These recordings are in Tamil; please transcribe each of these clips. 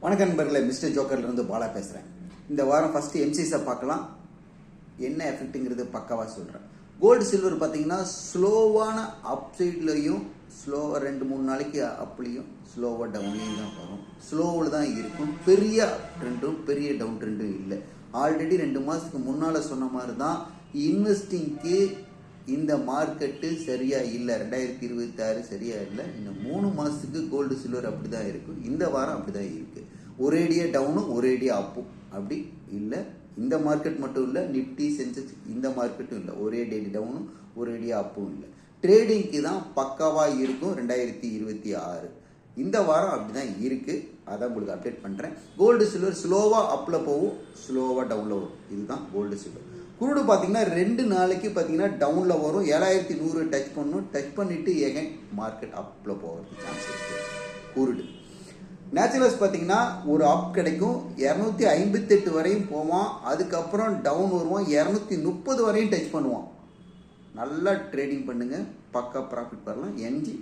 வணக்கம் நண்பர்களே, மிஸ்டர் ஜோக்கர்லேருந்து பாலா பேசுகிறேன். இந்த வாரம் ஃபஸ்ட்டு எம்சிஸை பார்க்கலாம். என்ன எஃபெக்ட்டுங்கிறது பக்காவாக சொல்கிறேன். கோல்டு சில்வர் பார்த்தீங்கன்னா ஸ்லோவான அப் சைட்லையும் ஸ்லோவாக 2-3 நாளைக்கு அப்லேயும் ஸ்லோவாக டவுன்லையும் தான் வரும். ஸ்லோவில் தான் இருக்கும். பெரிய ட்ரெண்டும் பெரிய டவுன் ட்ரெண்டும் இல்லை. ஆல்ரெடி 2 மாதத்துக்கு முன்னால் சொன்ன மாதிரி தான் இன்வெஸ்டிங்க்கு இந்த மார்க்கெட்டு சரியாக இல்லை. 2026 சரியாக இல்லை. இன்னும் 3 மாதத்துக்கு கோல்டு சில்வர் அப்படி தான் இருக்கும். இந்த வாரம் அப்படி தான் இருக்குது. ஒரேடியாக டவுனும் ஒரேடியாக அப்பும் அப்படி இல்லை. இந்த மார்க்கெட் மட்டும் இல்லை, நிஃப்டி சென்செக்ஸ் இந்த மார்க்கெட்டும் இல்லை. ஒரேடியாக டவுனும் ஒரேடியாக அப்பும் இல்லை. ட்ரேடிங்க்கு தான் பக்காவாக இருக்கும் 2026. இந்த வாரம் அப்படி தான் இருக்குது. அதான் உங்களுக்கு அப்டேட் பண்ணுறேன். கோல்டு சில்வர் ஸ்லோவாக அப்பில் போகும், ஸ்லோவாக டவுனில் வரும். இதுதான் கோல்டு சில்வர். குருடு பார்த்தீங்கன்னா 2 நாளைக்கு பார்த்தீங்கன்னா டவுனில் வரும். 7100 டச் பண்ணணும். டச் பண்ணிவிட்டு எகைன் மார்க்கெட் அப்பில் போகிறதுக்கு சான்ஸ் இருக்குது. குருடு நேச்சுரல்ஸ் பார்த்தீங்கன்னா ஒரு அப் கிடைக்கும். 258 வரையும் போவான். அதுக்கப்புறம் டவுன் வருவான். 230 வரையும் டச் பண்ணுவான். நல்லா ட்ரேடிங் பண்ணுங்கள், பக்கா ப்ராஃபிட் வரலாம். என்ஜி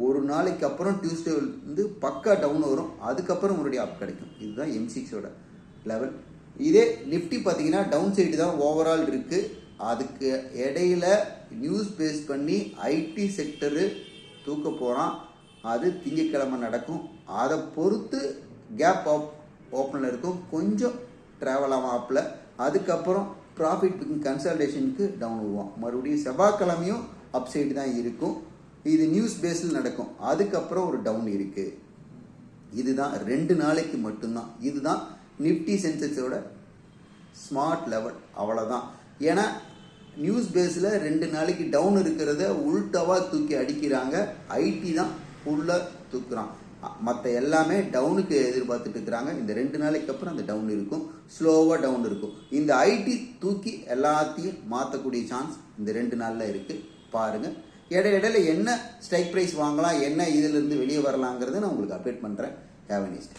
ஒரு நாளைக்கு அப்புறம் டியூஸ்டே வந்து பக்கா டவுன் வரும். அதுக்கப்புறம் உங்களுடைய அப் கிடைக்கும். இதுதான் M6ஓட லெவல். இதே நிஃப்டி பார்த்தீங்கன்னா டவுன் சைடு தான் ஓவரால் இருக்குது. அதுக்கு இடையில நியூஸ் பேஸ் பண்ணி ஐடி செக்டரு தூக்க போகிறான். அது திங்கட்கிழமை நடக்கும். அதை பொறுத்து கேப் ஓப்பனில் இருக்கும். கொஞ்சம் ட்ராவல் ஆகும் ஆப்பில். அதுக்கப்புறம் ப்ராஃபிட் கன்சல்டேஷனுக்கு டவுன் வருவான். மறுபடியும் செவ்வாய்க்கிழமையும் அப் சைடு தான் இருக்கும். இது நியூஸ் பேஸில் நடக்கும். அதுக்கப்புறம் ஒரு டவுன் இருக்குது. இதுதான் 2 நாளைக்கு மட்டும்தான். இதுதான் நிஃப்டி சென்செக்ஸோட ஸ்மார்ட் லெவல். அவ்வளோதான். ஏன்னா நியூஸ் பேஸில் 2 நாளைக்கு டவுன் இருக்கிறத உள்டாவாக தூக்கி அடிக்கிறாங்க. ஐடி தான் ஃபுல்லாக தூக்குறான். மற்ற எல்லாமே டவுனுக்கு எதிர்பார்த்துட்டு இருக்கிறாங்க. இந்த 2 நாளைக்கு அப்புறம் அந்த டவுன் இருக்கும். ஸ்லோவாக டவுன் இருக்கும். இந்த ஐடி தூக்கி எல்லாத்தையும் மாற்றக்கூடிய சான்ஸ் இந்த 2 நாளில் இருக்குது. பாருங்கள். இடையில என்ன ஸ்ட்ரைக் ப்ரைஸ் வாங்கலாம், என்ன இதிலிருந்து வெளியே வரலாங்கிறத நான் உங்களுக்கு அப்டேட் பண்ணுறேன். Have a nice day.